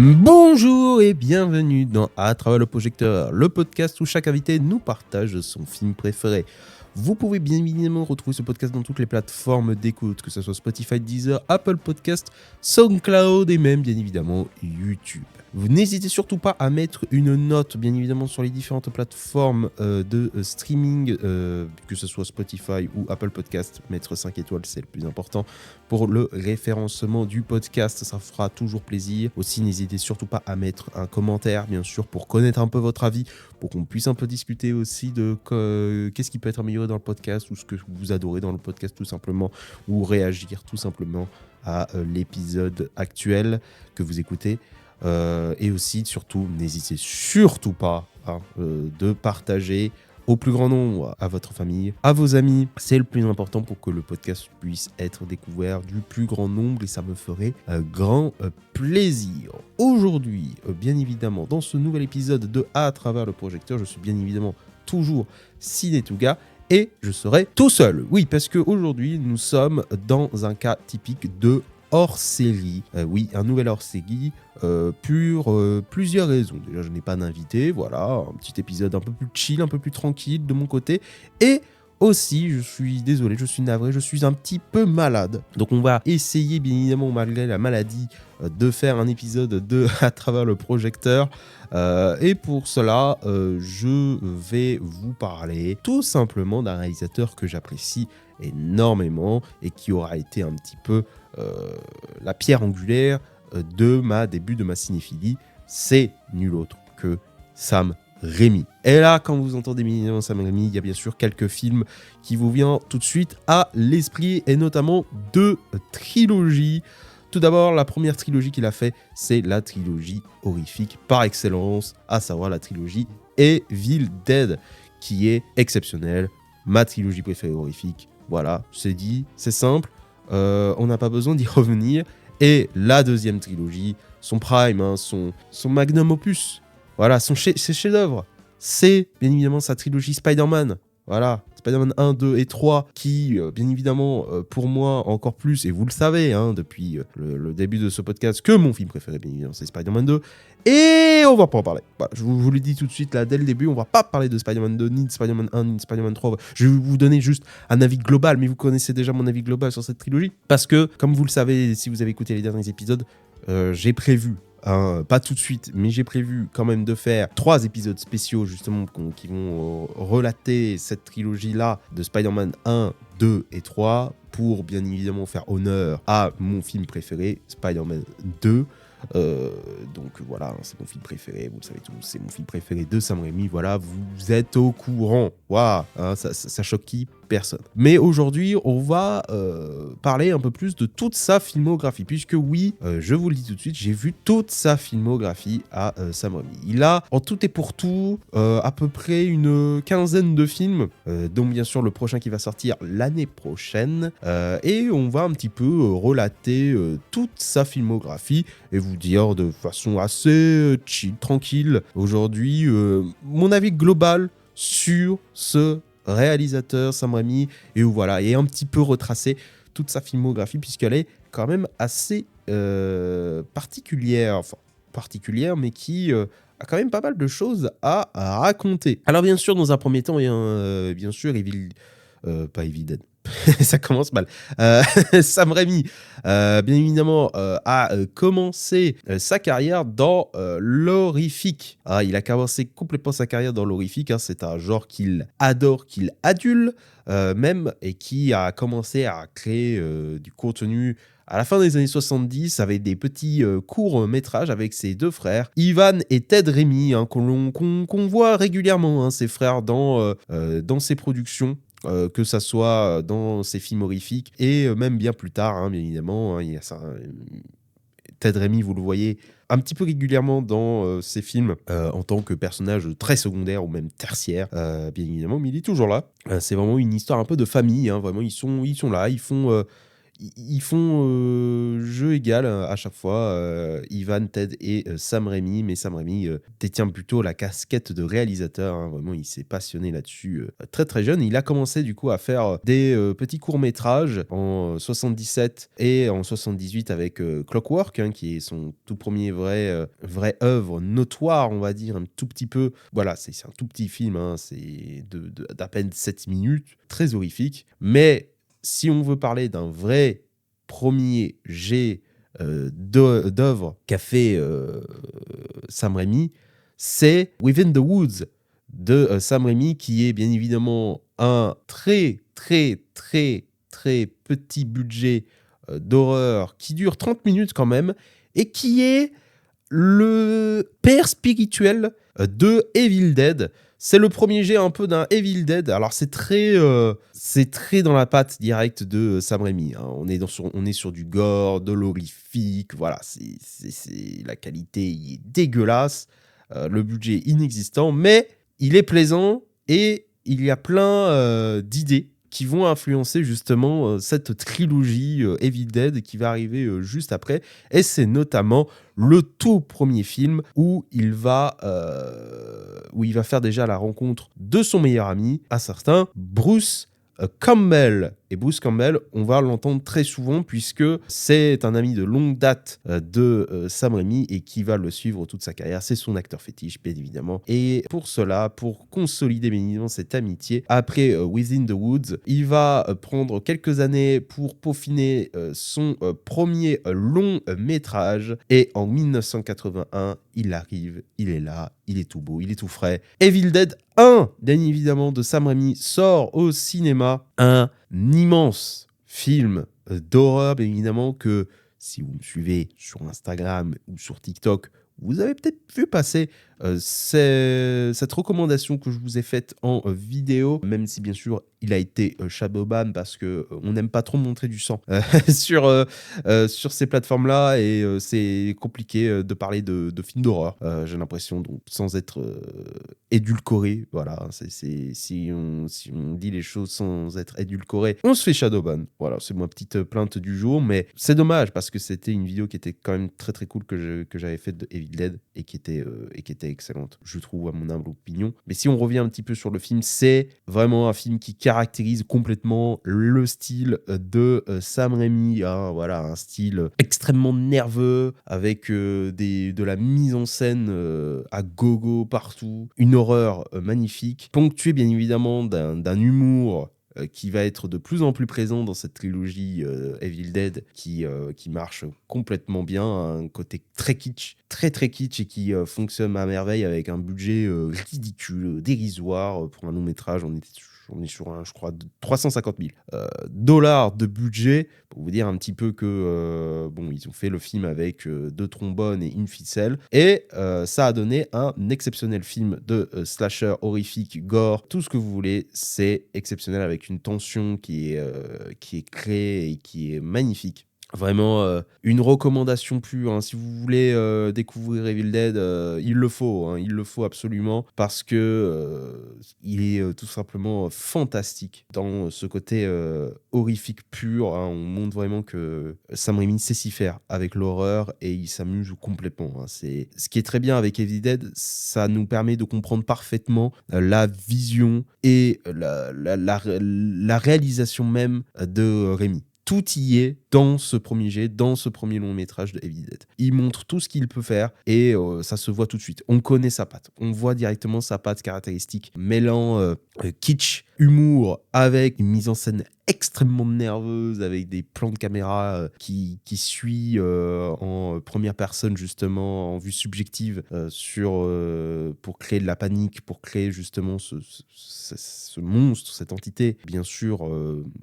Bonjour et bienvenue dans À travers le projecteur, le podcast où chaque invité nous partage son film préféré. Vous pouvez bien évidemment retrouver ce podcast dans toutes les plateformes d'écoute, que ce soit Spotify, Deezer, Apple Podcast, SoundCloud et même bien évidemment YouTube. Vous n'hésitez surtout pas à mettre une note bien évidemment sur les différentes plateformes de streaming, que ce soit Spotify ou Apple Podcast. Mettre 5 étoiles, c'est le plus important pour le référencement du podcast, ça fera toujours plaisir. Aussi, n'hésitez surtout pas à mettre un commentaire, bien sûr, pour connaître un peu votre avis, pour qu'on puisse un peu discuter aussi de qu'est-ce qui peut être amélioré dans le podcast, ou ce que vous adorez dans le podcast tout simplement, ou réagir tout simplement à l'épisode actuel que vous écoutez. Et aussi, surtout, n'hésitez surtout pas de partager au plus grand nombre, à votre famille, à vos amis. C'est le plus important pour que le podcast puisse être découvert du plus grand nombre et ça me ferait un grand plaisir. Aujourd'hui, bien évidemment, dans ce nouvel épisode de À travers le projecteur, je suis bien évidemment toujours Ciné Touga et je serai tout seul. Oui, parce qu'aujourd'hui, nous sommes dans un cas typique de hors-série. Oui, un nouvel hors-série pour plusieurs raisons. Déjà, je n'ai pas d'invité, voilà, un petit épisode un peu plus chill, un peu plus tranquille de mon côté. Et aussi, je suis désolé, je suis navré, je suis un petit peu malade. Donc on va essayer, bien évidemment, malgré la maladie, de faire un épisode de À travers le projecteur. Et pour cela, je vais vous parler tout simplement d'un réalisateur que j'apprécie énormément et qui aura été un petit peu la pierre angulaire de début de ma cinéphilie. C'est nul autre que Sam Raimi. Et là, quand vous entendez bien Sam Raimi, il y a bien sûr quelques films qui vous viennent tout de suite à l'esprit, et notamment deux trilogies. Tout d'abord, la première trilogie qu'il a fait, c'est la trilogie horrifique par excellence, à savoir la trilogie Evil Dead, qui est exceptionnelle, ma trilogie préférée horrifique. Voilà, c'est dit, c'est simple, on n'a pas besoin d'y revenir. Et la deuxième trilogie, son prime, son magnum opus, voilà, ses chefs-d'œuvre, c'est bien évidemment sa trilogie Spider-Man. Voilà, Spider-Man 1, 2 et 3, qui, bien évidemment, pour moi, encore plus, et vous le savez, depuis le début de ce podcast, que mon film préféré, bien évidemment, c'est Spider-Man 2, et on va pas en parler. Voilà, je vous le dis tout de suite, là, dès le début, on va pas parler de Spider-Man 2, ni de Spider-Man 1, ni de Spider-Man 3, je vais vous donner juste un avis global, mais vous connaissez déjà mon avis global sur cette trilogie, parce que, comme vous le savez, si vous avez écouté les derniers épisodes, j'ai prévu, pas tout de suite, mais j'ai prévu quand même de faire 3 épisodes spéciaux justement qui vont relater cette trilogie-là de Spider-Man 1, 2 et 3 pour bien évidemment faire honneur à mon film préféré, Spider-Man 2. Donc voilà, c'est mon film préféré, vous le savez tous, c'est mon film préféré de Sam Raimi, voilà, vous êtes au courant, waouh, ça choque qui? Personne. Mais aujourd'hui, on va parler un peu plus de toute sa filmographie, puisque oui, je vous le dis tout de suite, j'ai vu toute sa filmographie à Sam Raimi. Il a, en tout et pour tout, à peu près une quinzaine de films, dont bien sûr le prochain qui va sortir l'année prochaine, et on va un petit peu relater toute sa filmographie, et vous dire de façon assez chill, tranquille, aujourd'hui, mon avis global sur ce réalisateur Sam Raimi, et où voilà, et un petit peu retracer toute sa filmographie, puisqu'elle est quand même assez particulière, mais qui a quand même pas mal de choses à raconter. Alors bien sûr, dans un premier temps, bien sûr, pas Evil Dead. Ça commence mal. Sam Raimi, bien évidemment, a commencé sa carrière dans l'horrifique. Il a commencé complètement sa carrière dans l'horrifique. C'est un genre qu'il adore, qu'il adule même, et qui a commencé à créer du contenu à la fin des années 70, avec des petits courts-métrages avec ses deux frères, Ivan et Ted Raimi, qu'on voit régulièrement, ces frères, dans ses productions. Que ça soit dans ses films horrifiques et même bien plus tard, bien évidemment, il y a ça. Ted Raimi, vous le voyez un petit peu régulièrement dans ses films en tant que personnage très secondaire ou même tertiaire, bien évidemment, mais il est toujours là. C'est vraiment une histoire un peu de famille, vraiment, ils sont là, ils font jeu égal à chaque fois, Ivan, Ted et Sam Raimi, mais Sam Raimi détient plutôt la casquette de réalisateur, hein. Vraiment, il s'est passionné là-dessus très très jeune. Il a commencé du coup à faire des petits courts-métrages en 77 et en 78 avec Clockwork, hein, qui est son tout premier vrai œuvre notoire, on va dire, un tout petit peu. Voilà, c'est un tout petit film, hein, c'est d'à peine 7 minutes, très horrifique, mais si on veut parler d'un vrai premier jet d'œuvre qu'a fait Sam Raimi, c'est Within the Woods de Sam Raimi, qui est bien évidemment un très très très très petit budget d'horreur qui dure 30 minutes quand même et qui est le père spirituel de Evil Dead. C'est le premier jet un peu d'un Evil Dead. Alors c'est très dans la patte directe de Sam Raimi, hein. On est sur du gore, de l'horrifique. Voilà, la qualité il est dégueulasse, le budget inexistant, mais il est plaisant et il y a plein d'idées qui vont influencer justement cette trilogie Evil Dead qui va arriver juste après. Et c'est notamment le tout premier film où il va faire déjà la rencontre de son meilleur ami, un certain Bruce Campbell. Et Bruce Campbell, on va l'entendre très souvent puisque c'est un ami de longue date de Sam Raimi et qui va le suivre toute sa carrière. C'est son acteur fétiche, bien évidemment. Et pour cela, pour consolider bien évidemment cette amitié, après Within the Woods, il va prendre quelques années pour peaufiner son premier long métrage. Et en 1981, il arrive, il est là, il est tout beau, il est tout frais. Evil Dead 1, bien évidemment, de Sam Raimi, sort au cinéma. Un immense film d'horreur, bien évidemment, que si vous me suivez sur Instagram ou sur TikTok, vous avez peut-être vu passer cette recommandation que je vous ai faite en vidéo, même si bien sûr il a été shadowban parce que on n'aime pas trop montrer du sang sur ces plateformes-là et c'est compliqué de parler de films d'horreur. J'ai l'impression, donc sans être édulcoré, voilà, si on dit les choses sans être édulcoré, on se fait shadowban. Voilà, c'est ma petite plainte du jour, mais c'est dommage parce que c'était une vidéo qui était quand même très très cool que j'avais faite de Evil Dead et qui était excellente, je trouve, à mon humble opinion. Mais si on revient un petit peu sur le film, c'est vraiment un film qui caractérise complètement le style de Sam Raimi, hein, voilà, un style extrêmement nerveux avec de la mise en scène à gogo partout, une horreur magnifique, ponctuée bien évidemment d'un humour qui va être de plus en plus présent dans cette trilogie Evil Dead qui marche complètement bien, un côté très kitsch, très très kitsch et qui fonctionne à merveille avec un budget ridicule, dérisoire pour un long métrage. On est sur je crois, 350 000 dollars de budget, pour vous dire un petit peu que, ils ont fait le film avec 2 trombones et une ficelle, et ça a donné un exceptionnel film de slasher horrifique, gore, tout ce que vous voulez, c'est exceptionnel avec une tension qui est créée et qui est magnifique. Vraiment, une recommandation pure, hein. Si vous voulez découvrir Evil Dead, il le faut, hein, il le faut absolument parce que il est tout simplement fantastique dans ce côté horrifique pur, hein. On montre vraiment que Sam Raimi sait s'y faire avec l'horreur et il s'amuse complètement, hein. C'est ce qui est très bien avec Evil Dead, ça nous permet de comprendre parfaitement la vision et la réalisation même de Raimi. Tout y est dans ce premier jet, dans ce premier long métrage de Evil Dead. Il montre tout ce qu'il peut faire et ça se voit tout de suite. On connaît sa patte. On voit directement sa patte caractéristique, mêlant kitsch, humour avec une mise en scène extrêmement nerveuse avec des plans de caméra qui suit en première personne, justement en vue subjective pour créer de la panique, pour créer justement ce monstre, cette entité, bien sûr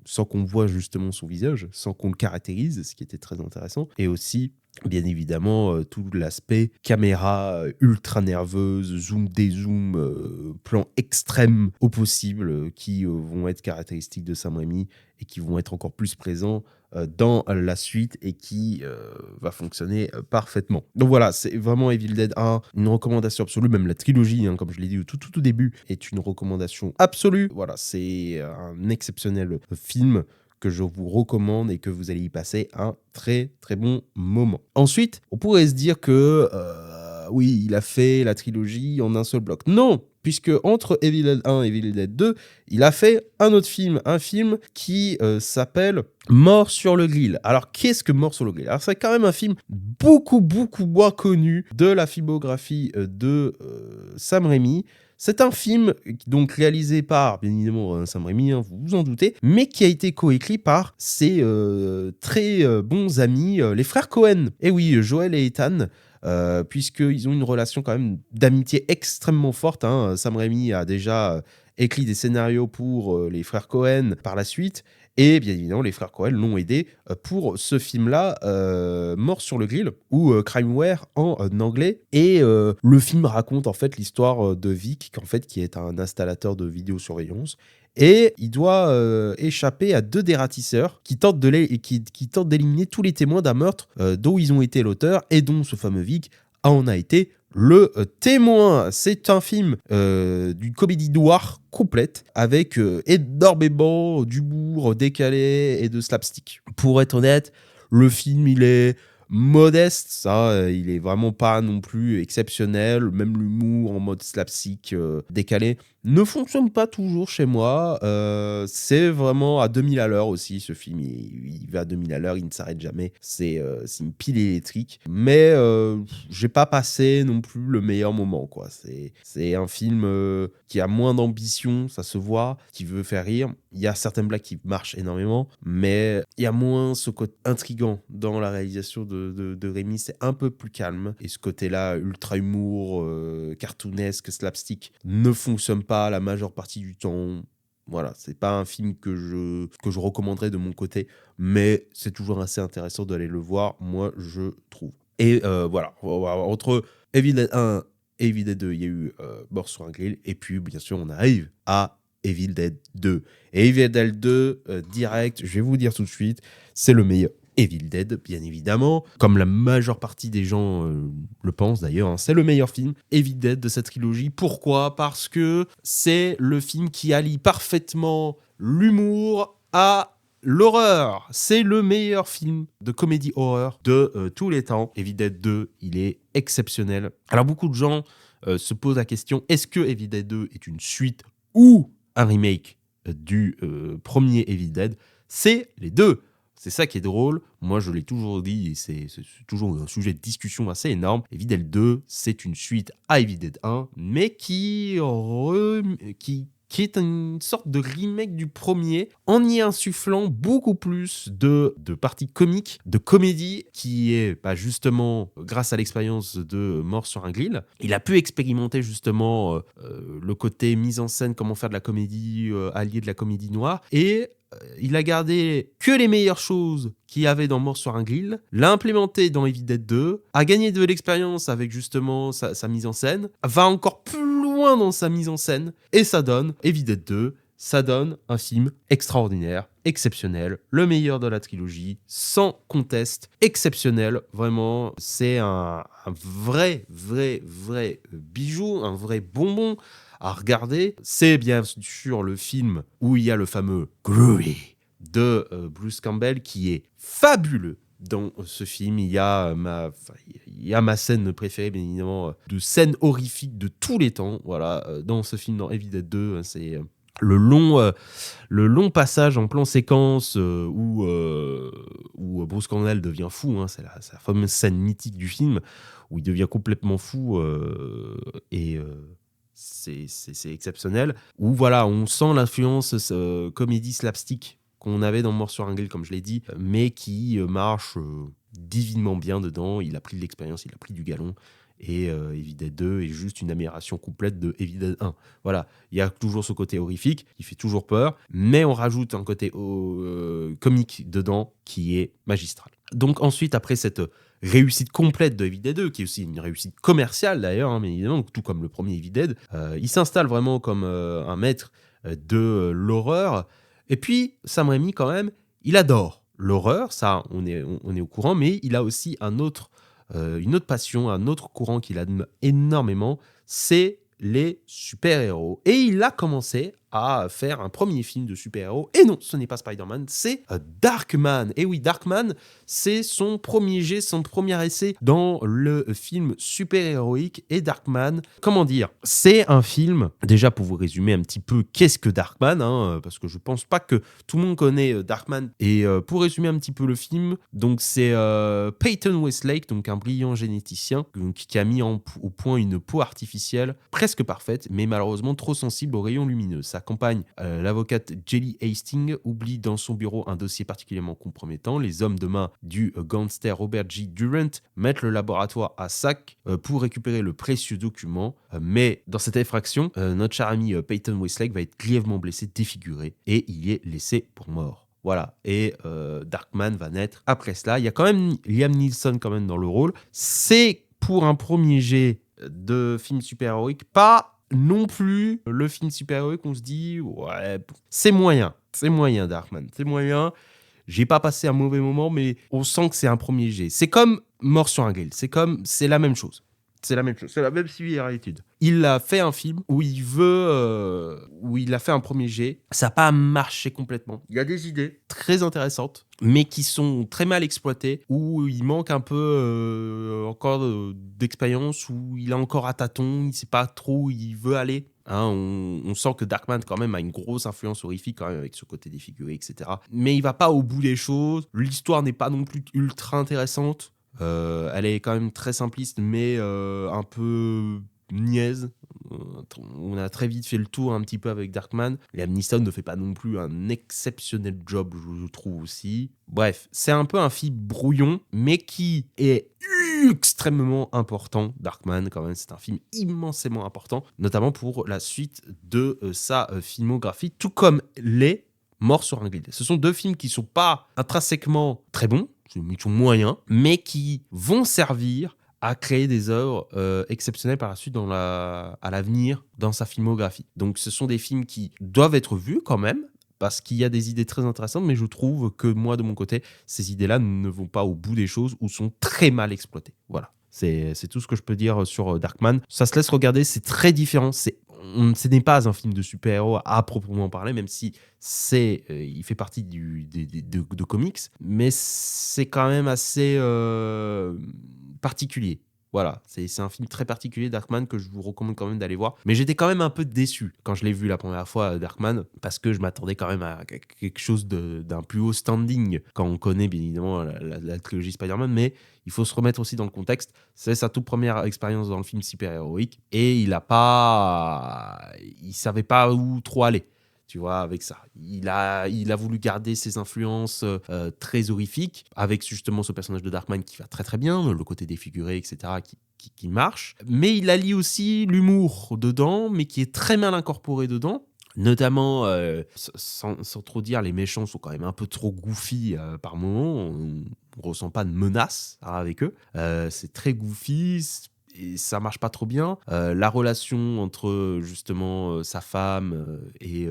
sans qu'on voit justement son visage, sans qu'on le caractérise, ce qui était très intéressant, et aussi bien évidemment tout l'aspect caméra ultra nerveuse, zoom, dézoom, plan extrême au possible qui vont être caractéristiques de Sam Raimi et qui vont être encore plus présents dans la suite et qui va fonctionner parfaitement. Donc voilà, c'est vraiment Evil Dead 1, une recommandation absolue, même la trilogie, hein, comme je l'ai dit au tout début, est une recommandation absolue. Voilà, c'est un exceptionnel film que je vous recommande et que vous allez y passer un très très bon moment. Ensuite, on pourrait se dire que oui, il a fait la trilogie en un seul bloc. Non, puisque entre Evil Dead 1 et Evil Dead 2, il a fait un autre film, un film qui s'appelle Mort sur le grill. Alors, qu'est-ce que Mort sur le grill? Alors, c'est quand même un film beaucoup moins connu de la filmographie de Sam Raimi. C'est un film donc réalisé par, bien évidemment, Sam Raimi, hein, vous vous en doutez, mais qui a été coécrit par ses très bons amis, les frères Cohen. Et oui, Joel et Ethan, puisqu'ils ont une relation quand même d'amitié extrêmement forte. Hein. Sam Raimi a déjà écrit des scénarios pour les frères Cohen par la suite. Et bien évidemment, les frères Cohen l'ont aidé pour ce film-là, Mort sur le grill, ou Crimeware en anglais. Et le film raconte en fait l'histoire de Vic, qui est un installateur de vidéosurveillance. Et il doit échapper à 2 des ratisseurs qui tentent d'éliminer tous les témoins d'un meurtre dont ils ont été l'auteur et dont ce fameux Vic en a été le témoin. C'est un film d'une comédie noire complète avec énormément d'humour décalé et de slapstick. Pour être honnête, le film il est modeste, ça, il est vraiment pas non plus exceptionnel. Même l'humour en mode slapstick décalé ne fonctionne pas toujours chez moi. C'est vraiment à 2000 à l'heure aussi, ce film. Il va à 2000 à l'heure, il ne s'arrête jamais. C'est une pile électrique. Mais j'ai pas passé non plus le meilleur moment, quoi. C'est un film qui a moins d'ambition, ça se voit, qui veut faire rire. Il y a certaines blagues qui marchent énormément, mais il y a moins ce côté intriguant dans la réalisation de Raimi. C'est un peu plus calme. Et ce côté-là, ultra humour, cartoonesque, slapstick, ne fonctionne pas la majeure partie du temps. Voilà, c'est pas un film que je recommanderais de mon côté, mais c'est toujours assez intéressant d'aller le voir, moi je trouve. Et voilà, entre Evil Dead 1 et Evil Dead 2, il y a eu Mort sur un grill, et puis bien sûr on arrive à Evil Dead 2. Et Evil Dead 2, direct, je vais vous dire tout de suite, c'est le meilleur Evil Dead, bien évidemment, comme la majeure partie des gens le pensent d'ailleurs, hein. C'est le meilleur film Evil Dead de cette trilogie. Pourquoi ? Parce que c'est le film qui allie parfaitement l'humour à l'horreur. C'est le meilleur film de comédie horreur de tous les temps. Evil Dead 2, il est exceptionnel. Alors beaucoup de gens se posent la question, est-ce que Evil Dead 2 est une suite ou un remake du premier Evil Dead ? C'est les deux. C'est ça qui est drôle. Moi, je l'ai toujours dit, et c'est toujours un sujet de discussion assez énorme. Evil Dead 2, c'est une suite à Evil Dead 1, mais qui est une sorte de remake du premier, en y insufflant beaucoup plus de parties comiques, de comédie, qui est justement, grâce à l'expérience de Mort sur un grill, il a pu expérimenter justement le côté mise en scène, comment faire de la comédie, allié de la comédie noire, et il a gardé que les meilleures choses qu'il y avait dans Mort sur un grill, l'a implémenté dans Evil Dead 2, a gagné de l'expérience avec justement sa mise en scène, va encore plus loin dans sa mise en scène, et ça donne Evil Dead 2, ça donne un film extraordinaire, exceptionnel, le meilleur de la trilogie, sans conteste, exceptionnel, vraiment, c'est un vrai bijou, un vrai bonbon à regarder. C'est bien sûr le film où il y a le fameux Groovy de Bruce Campbell qui est fabuleux. Dans ce film, il y a ma scène préférée, bien évidemment, de scène horrifique de tous les temps. Voilà, dans ce film, dans Evil Dead 2, c'est le long passage en plan séquence où Bruce Campbell devient fou. Hein, c'est la fameuse scène mythique du film où il devient complètement fou et c'est exceptionnel. Où voilà, on sent l'influence comédie slapstick qu'on avait dans Mort sur un grill, comme je l'ai dit, mais qui marche divinement bien dedans. Il a pris de l'expérience, il a pris du galon. Et Evil Dead 2 est juste une amélioration complète de Evil Dead 1. Voilà, il y a toujours ce côté horrifique qui fait toujours peur, mais on rajoute un côté comique dedans qui est magistral. Donc ensuite, après cette réussite complète de Evil Dead 2, qui est aussi une réussite commerciale d'ailleurs, hein, mais évidemment, tout comme le premier Evil Dead, il s'installe vraiment comme un maître de l'horreur. Et puis, Sam Raimi, quand même, il adore l'horreur, ça, on est au courant, mais il a aussi une autre passion, un autre courant qu'il aime énormément, c'est les super-héros. Et il a commencé à faire un premier film de super-héros. Et non, ce n'est pas Spider-Man, c'est Darkman. Et oui, Darkman, c'est son premier jet, son premier essai dans le film super-héroïque. Et Darkman, comment dire, c'est un film, déjà pour vous résumer un petit peu qu'est-ce que Darkman, parce que je pense pas que tout le monde connaît Darkman. Et pour résumer un petit peu le film, donc c'est Peyton Westlake, donc un brillant généticien, donc, qui a mis au point une peau artificielle presque parfaite, mais malheureusement trop sensible aux rayons lumineux. Sa compagne, l'avocate Jelly Hastings, oublie dans son bureau un dossier particulièrement compromettant. Les hommes de main du gangster Robert G. Durant mettent le laboratoire à sac pour récupérer le précieux document. Mais dans cette effraction, notre cher ami Peyton Westlake va être grièvement blessé, défiguré, et il est laissé pour mort. Voilà, et Darkman va naître après cela. Il y a quand même Liam Neeson quand même dans le rôle. C'est pour un premier jet de film super-héroïque, pas non plus le film super-héroïque qu'on se dit ouais, c'est moyen Darkman, c'est moyen. J'ai pas passé un mauvais moment, mais on sent que c'est un premier jet. C'est comme Mort sur un Grill, c'est la même chose. C'est la même chose, c'est la même similitude. Il a fait un film où où il a fait un premier jet. Ça n'a pas marché complètement. Il y a des idées très intéressantes, mais qui sont très mal exploitées, où il manque un peu encore d'expérience, où il est encore à tâtons, il ne sait pas trop où il veut aller. On sent que Darkman quand même a une grosse influence horrifique quand même avec ce côté défiguré, etc. Mais il va pas au bout des choses. L'histoire n'est pas non plus ultra intéressante. Elle est quand même très simpliste, mais un peu niaise. On a très vite fait le tour un petit peu avec Darkman. Liam Neeson ne fait pas non plus un exceptionnel job, je trouve aussi. Bref, c'est un peu un film brouillon, mais qui est extrêmement important. Darkman, quand même, c'est un film immensément important, notamment pour la suite de sa filmographie, tout comme les Mort sur un Grill. Ce sont deux films qui ne sont pas intrinsèquement très bons, ils sont moyens, mais qui vont servir à créer des œuvres exceptionnelles par la suite à l'avenir dans sa filmographie. Donc ce sont des films qui doivent être vus quand même, parce qu'il y a des idées très intéressantes, mais je trouve que moi, de mon côté, ces idées-là ne vont pas au bout des choses ou sont très mal exploitées. Voilà. C'est tout ce que je peux dire sur Darkman. Ça se laisse regarder, c'est très différent. Ce n'est pas un film de super-héros à proprement parler, même si il fait partie de comics, mais c'est quand même assez particulier. Voilà, c'est un film très particulier, Darkman, que je vous recommande quand même d'aller voir. Mais j'étais quand même un peu déçu quand je l'ai vu la première fois, Darkman, parce que je m'attendais quand même à quelque chose d'un plus haut standing, quand on connaît bien évidemment la trilogie Spider-Man, mais il faut se remettre aussi dans le contexte. C'est sa toute première expérience dans le film super-héroïque, et il savait pas où trop aller. Tu vois, avec ça. Il a voulu garder ses influences très horrifiques, avec justement ce personnage de Darkman qui va très très bien, le côté défiguré, etc., qui marche. Mais il allie aussi l'humour dedans, mais qui est très mal incorporé dedans. Notamment, sans trop dire, les méchants sont quand même un peu trop goofy par moments. On ne ressent pas de menace avec eux. C'est très goofy, et ça marche pas trop bien. La relation entre justement sa femme et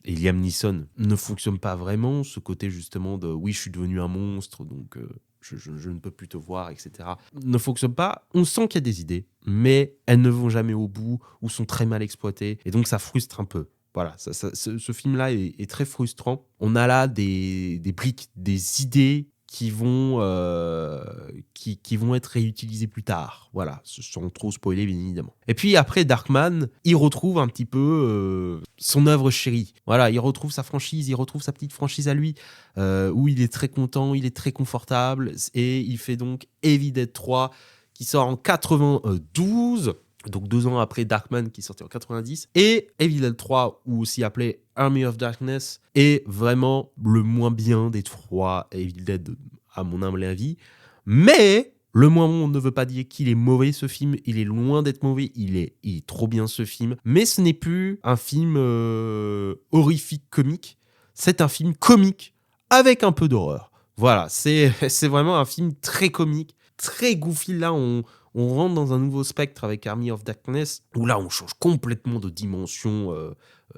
Liam Neeson ne fonctionne pas vraiment. Ce côté justement de oui, je suis devenu un monstre, donc je ne peux plus te voir, etc. ne fonctionne pas. On sent qu'il y a des idées, mais elles ne vont jamais au bout ou sont très mal exploitées, et donc ça frustre un peu. Voilà, ce film-là est très frustrant. On a là des briques, des idées qui vont être réutilisés plus tard. Voilà, sans trop spoiler, bien évidemment. Et puis après, Darkman, il retrouve un petit peu son œuvre chérie. Voilà, il retrouve sa franchise, il retrouve sa petite franchise à lui, où il est très content, il est très confortable, et il fait donc Evil Dead 3, qui sort en 92, donc 2 ans après Darkman qui sortait en 90, et Evil Dead 3, ou aussi appelé Army of Darkness, est vraiment le moins bien des 3 Evil Dead, à mon humble avis. Mais le moins bon ne veut pas dire qu'il est mauvais, ce film. Il est loin d'être mauvais, il est trop bien, ce film. Mais ce n'est plus un film horrifique comique, c'est un film comique avec un peu d'horreur. Voilà, c'est vraiment un film très comique, très goofy. Là, on rentre dans un nouveau spectre avec Army of Darkness, où là, on change complètement de dimension,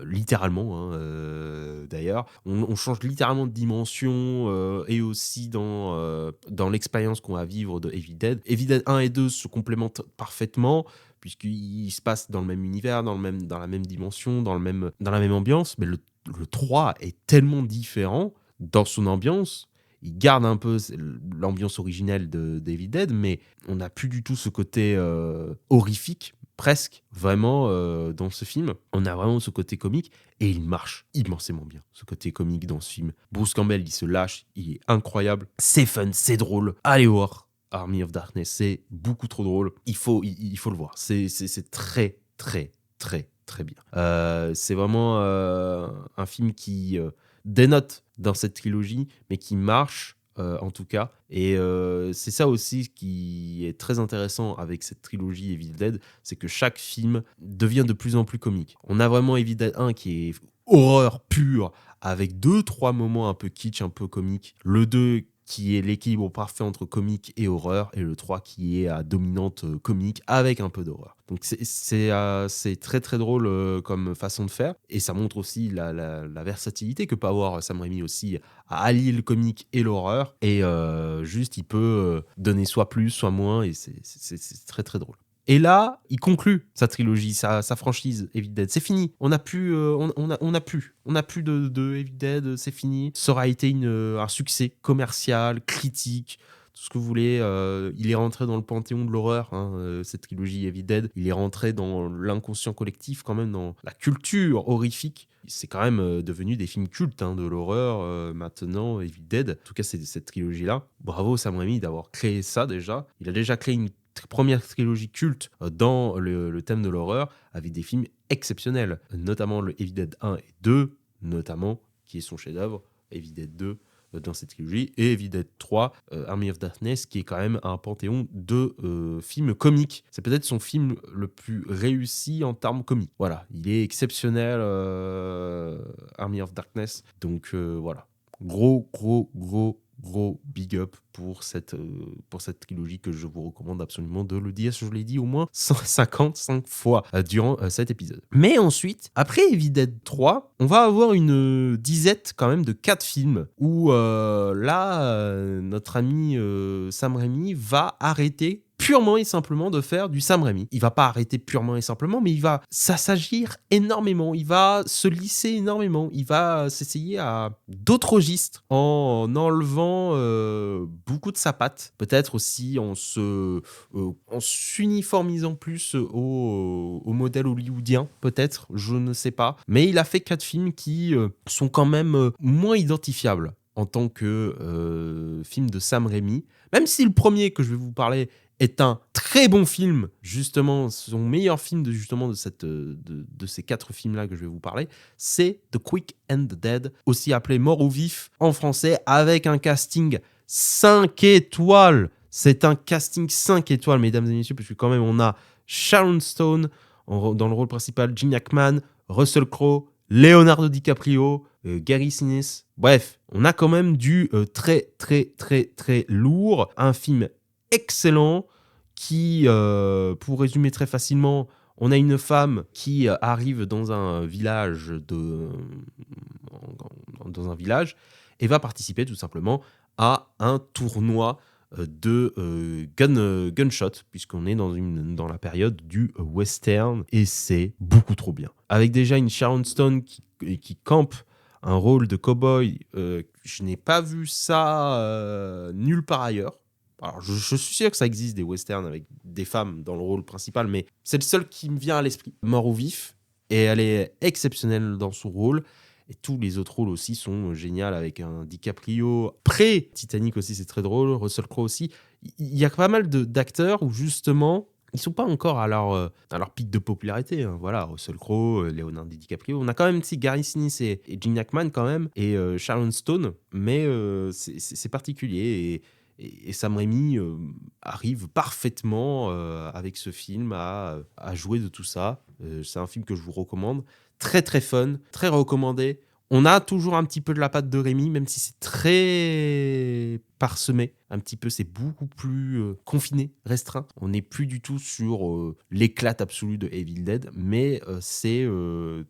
littéralement, d'ailleurs. On change littéralement de dimension, et aussi dans l'expérience qu'on va vivre de Evil Dead. Evil Dead 1 et 2 se complémentent parfaitement, puisqu'il se passe dans le même univers, dans la même dimension, dans la même ambiance, mais le 3 est tellement différent dans son ambiance. Il garde un peu l'ambiance originelle de Evil Dead, mais on n'a plus du tout ce côté horrifique, presque, vraiment, dans ce film. On a vraiment ce côté comique, et il marche immensément bien, ce côté comique dans ce film. Bruce Campbell, il se lâche, il est incroyable. C'est fun, c'est drôle. Allez voir Army of Darkness, c'est beaucoup trop drôle. Il faut le voir. C'est très, très, très, très bien. C'est vraiment un film qui dénote dans cette trilogie, mais qui marche en tout cas. Et c'est ça aussi qui est très intéressant avec cette trilogie Evil Dead, c'est que chaque film devient de plus en plus comique. On a vraiment Evil Dead 1 qui est horreur pure, avec 2-3 moments un peu kitsch, un peu comiques. Le 2 qui est l'équilibre parfait entre comique et horreur, et le 3 qui est à dominante comique avec un peu d'horreur. Donc c'est très très drôle comme façon de faire, et ça montre aussi la versatilité que peut avoir Sam Raimi aussi à allier le comique et l'horreur, et juste il peut donner soit plus, soit moins, et c'est très très drôle. Et là, il conclut sa trilogie, sa franchise Evil Dead. C'est fini. On n'a plus, on a plus de Evil Dead. C'est fini. Ça aura été un succès commercial, critique, tout ce que vous voulez. Il est rentré dans le panthéon de l'horreur, cette trilogie Evil Dead. Il est rentré dans l'inconscient collectif, quand même, dans la culture horrifique. C'est quand même devenu des films cultes de l'horreur maintenant, Evil Dead. En tout cas, c'est cette trilogie-là. Bravo Sam Raimi d'avoir créé ça déjà. Il a déjà créé une première trilogie culte dans le thème de l'horreur, avec des films exceptionnels, notamment le Evil Dead 1 et 2, notamment, qui est son chef-d'œuvre, Evil Dead 2 dans cette trilogie, et Evil Dead 3, Army of Darkness, qui est quand même un panthéon de films comiques. C'est peut-être son film le plus réussi en termes comiques. Voilà, il est exceptionnel, Army of Darkness. Donc voilà, gros big up pour cette trilogie que je vous recommande absolument de le dire. Je l'ai dit au moins 155 fois durant cet épisode. Mais ensuite, après Evil Dead 3, on va avoir une disette quand même de 4 films où notre ami Sam Raimi va arrêter purement et simplement de faire du Sam Raimi. Il va pas arrêter purement et simplement, mais il va s'agir énormément, il va se lisser énormément, il va s'essayer à d'autres registres en enlevant beaucoup de sa patte, peut-être aussi en s'uniformisant plus au modèle hollywoodien, peut-être, je ne sais pas. Mais il a fait 4 films qui sont quand même moins identifiables en tant que film de Sam Raimi, même si le premier que je vais vous parler est un très bon film, justement, son meilleur film de ces 4 films-là que je vais vous parler, c'est The Quick and the Dead, aussi appelé Mort ou Vif en français, avec un casting 5 étoiles. C'est un casting 5 étoiles, mesdames et messieurs, parce que quand même, on a Sharon Stone dans le rôle principal, Gene Hackman, Russell Crowe, Leonardo DiCaprio, Gary Sinise. Bref, on a quand même du très, très, très, très lourd. Un film excellent qui, pour résumer très facilement, on a une femme qui arrive dans un village et va participer tout simplement à un tournoi de gunshot, puisqu'on est dans la période du western, et c'est beaucoup trop bien. Avec déjà une Sharon Stone qui campe un rôle de cow-boy, je n'ai pas vu ça nulle part ailleurs. Alors, je suis sûr que ça existe des westerns avec des femmes dans le rôle principal, mais c'est le seul qui me vient à l'esprit. Mort ou Vif, et elle est exceptionnelle dans son rôle. Et tous les autres rôles aussi sont géniaux, avec un DiCaprio pré-Titanic aussi, c'est très drôle. Russell Crowe aussi. Il y a pas mal d'acteurs où justement, ils sont pas encore à leur pic de popularité. Voilà, Russell Crowe, Leonardo DiCaprio. On a quand même Gary Sinise et Gene Hackman quand même, et Sharon Stone, mais c'est particulier. Et Sam Raimi arrive parfaitement avec ce film à jouer de tout ça. C'est un film que je vous recommande. Très très fun, très recommandé. On a toujours un petit peu de la patte de Raimi, même si c'est très parsemé. Un petit peu, c'est beaucoup plus confiné, restreint. On n'est plus du tout sur l'éclate absolue de Evil Dead, mais c'est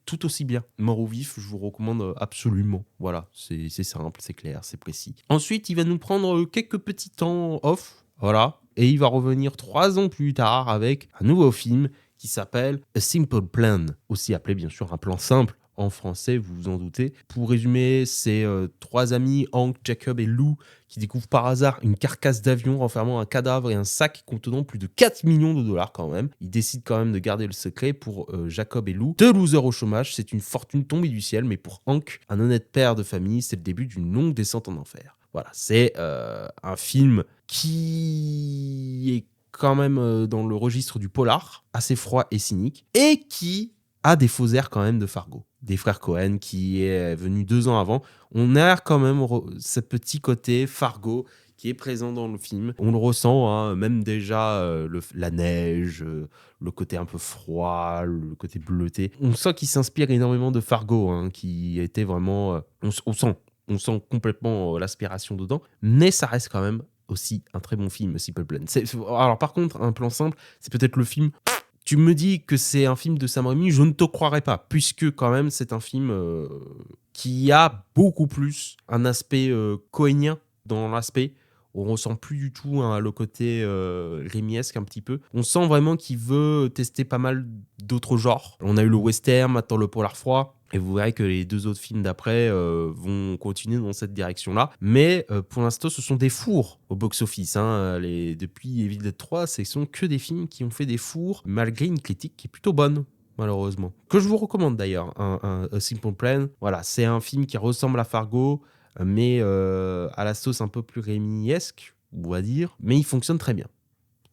tout aussi bien. Mort ou Vif, je vous recommande absolument. Voilà, c'est simple, c'est clair, c'est précis. Ensuite, il va nous prendre quelques petits temps off. Voilà, Et il va revenir 3 ans plus tard avec un nouveau film qui s'appelle A Simple Plan, aussi appelé bien sûr un plan simple en français, vous vous en doutez. Pour résumer, c'est 3 amis, Hank, Jacob et Lou, qui découvrent par hasard une carcasse d'avion renfermant un cadavre et un sac contenant plus de 4 millions de dollars quand même. Ils décident quand même de garder le secret pour Jacob et Lou. 2 losers au chômage, c'est une fortune tombée du ciel, mais pour Hank, un honnête père de famille, c'est le début d'une longue descente en enfer. Voilà, c'est un film qui est quand même dans le registre du polar, assez froid et cynique, et qui a des faux airs quand même de Fargo, des frères Cohen, qui est venu 2 ans avant. On a quand même ce petit côté Fargo qui est présent dans le film. On le ressent, hein, même déjà la neige, le côté un peu froid, le côté bleuté. On sent qu'il s'inspire énormément de Fargo, hein, qui était vraiment... on sent complètement l'aspiration dedans, mais ça reste quand même aussi un très bon film, Simple Plan. Alors par contre, un plan simple, c'est peut-être le film... Tu me dis que c'est un film de Sam Raimi, je ne te croirais pas, puisque quand même c'est un film qui a beaucoup plus un aspect cohénien dans l'aspect. On ressent plus du tout le côté Raimiesque un petit peu. On sent vraiment qu'il veut tester pas mal d'autres genres. On a eu le western, maintenant le polar froid. Et vous verrez que les 2 autres films d'après vont continuer dans cette direction-là. Mais pour l'instant, ce sont des fours au box-office. Hein. Depuis Evil Dead 3, ce sont que des films qui ont fait des fours, malgré une critique qui est plutôt bonne, malheureusement. Que je vous recommande d'ailleurs, un Simple Plan. Voilà, c'est un film qui ressemble à Fargo, mais à la sauce un peu plus Raimi-esque, on va dire. Mais il fonctionne très bien.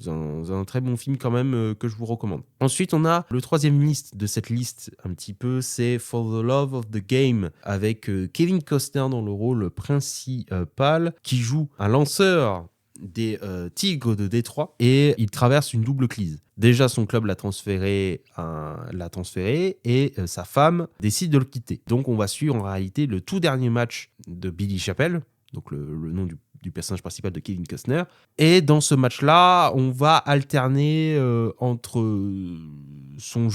C'est un très bon film quand même que je vous recommande. Ensuite, on a le 3e liste de cette liste un petit peu, c'est For the Love of the Game, avec Kevin Costner dans le rôle principal, qui joue un lanceur des Tigres de Détroit, et il traverse une double crise. Déjà, son club l'a transféré et sa femme décide de le quitter. Donc, on va suivre en réalité le tout dernier match de Billy Chappell, donc le nom du personnage principal de Kevin Costner. Et dans ce match-là, on va alterner entre son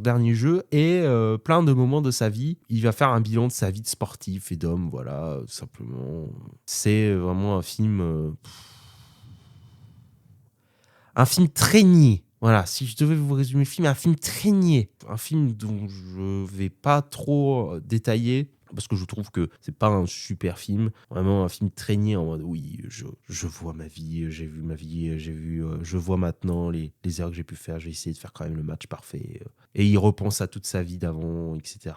dernier jeu, et plein de moments de sa vie. Il va faire un bilan de sa vie de sportif et d'homme, voilà, simplement. C'est vraiment un film... un film très niais. Voilà, si je devais vous résumer le film, un film très niais. Un film dont je vais pas trop détailler, parce que je trouve que c'est pas un super film. Vraiment un film très niais en mode, oui, je vois ma vie, j'ai vu ma vie, je vois maintenant les erreurs que j'ai pu faire, j'ai essayé de faire quand même le match parfait. Et il repense à toute sa vie d'avant, etc.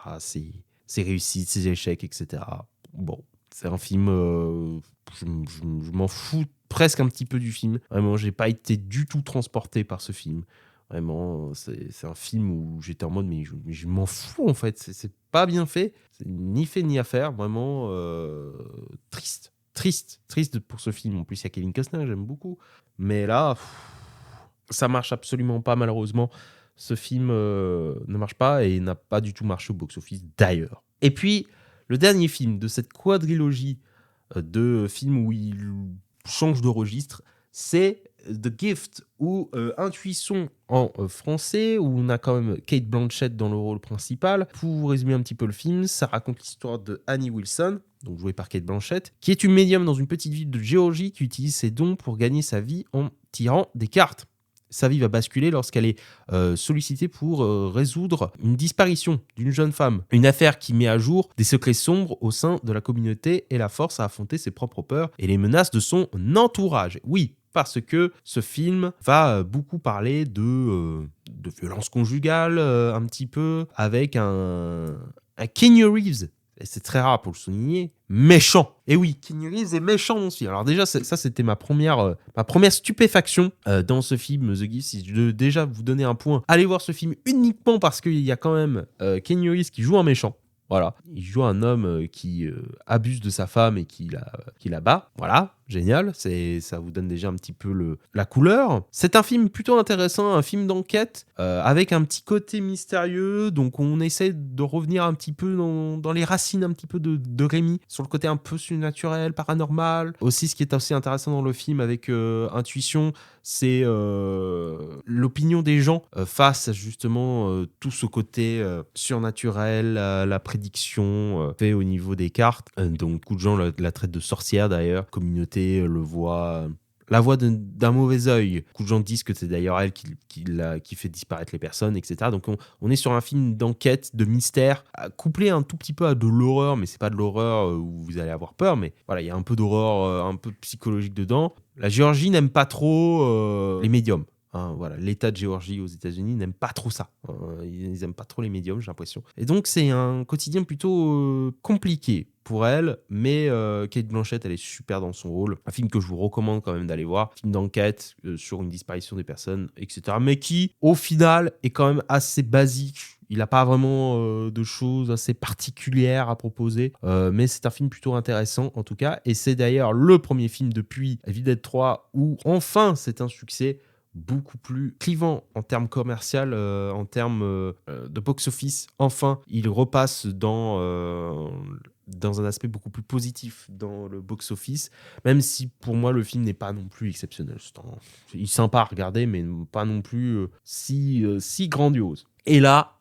Ses réussites, ses échecs, etc. Bon, c'est un film, je m'en fous presque un petit peu du film. Vraiment, j'ai pas été du tout transporté par ce film. Vraiment, c'est un film où j'étais en mode, mais je m'en fous en fait. C'est pas bien fait. C'est ni fait ni à faire. Vraiment triste. Triste pour ce film. En plus, il y a Kevin Costner, j'aime beaucoup. Mais là, ça marche absolument pas, malheureusement. Ce film ne marche pas et n'a pas du tout marché au box-office d'ailleurs. Et puis, le dernier film de cette quadrilogie de films où il change de registre, c'est The Gift, ou Intuition en français, où on a quand même Cate Blanchett dans le rôle principal. Pour vous résumer un petit peu le film, ça raconte l'histoire de Annie Wilson, donc jouée par Cate Blanchett, qui est une médium dans une petite ville de Géorgie qui utilise ses dons pour gagner sa vie en tirant des cartes. Sa vie va basculer lorsqu'elle est sollicitée pour résoudre une disparition d'une jeune femme. Une affaire qui met à jour des secrets sombres au sein de la communauté et la force à affronter ses propres peurs et les menaces de son entourage. Oui, parce que ce film va beaucoup parler de violence conjugale, un petit peu, avec un Keanu Reeves. Et c'est très rare pour le souligner, méchant. Et oui, Keanu Reeves est méchant aussi. Alors déjà, ça c'était ma première stupéfaction dans ce film The Gift. Si je veux déjà vous donner un point, allez voir ce film uniquement parce qu'il y a quand même Keanu Reeves qui joue un méchant. Voilà, il joue un homme qui abuse de sa femme et qui la bat. Voilà, génial, ça vous donne déjà un petit peu la couleur. C'est un film plutôt intéressant, un film d'enquête avec un petit côté mystérieux. Donc on essaie de revenir un petit peu dans les racines un petit peu de Raimi, sur le côté un peu surnaturel, paranormal. Aussi, ce qui est aussi intéressant dans le film avec Intuition, c'est l'opinion des gens face à justement tout ce côté surnaturel, la prédiction fait au niveau des cartes. Donc beaucoup de gens la traitent de sorcière d'ailleurs. La communauté le voit La voix d'un mauvais œil. Beaucoup de gens disent que c'est d'ailleurs elle qui fait disparaître les personnes, etc. Donc on est sur un film d'enquête, de mystère, couplé un tout petit peu à de l'horreur, mais c'est pas de l'horreur où vous allez avoir peur, mais voilà, il y a un peu d'horreur, un peu psychologique dedans. La Géorgie n'aime pas trop les médiums. Hein, voilà, l'État de Géorgie aux États-Unis n'aime pas trop ça. Ils n'aiment pas trop les médiums, j'ai l'impression. Et donc, c'est un quotidien plutôt compliqué pour elle, mais Cate Blanchett, elle est super dans son rôle. Un film que je vous recommande quand même d'aller voir. Film d'enquête sur une disparition des personnes, etc. Mais qui, au final, est quand même assez basique. Il n'a pas vraiment de choses assez particulières à proposer, mais c'est un film plutôt intéressant en tout cas. Et c'est d'ailleurs le premier film depuis Evil Dead 3 où enfin c'est un succès beaucoup plus clivant en termes commercial, en termes de box-office. Enfin, il repasse dans un aspect beaucoup plus positif dans le box-office, même si pour moi le film n'est pas non plus exceptionnel. Il est sympa à regarder, mais pas non plus si grandiose. Et là,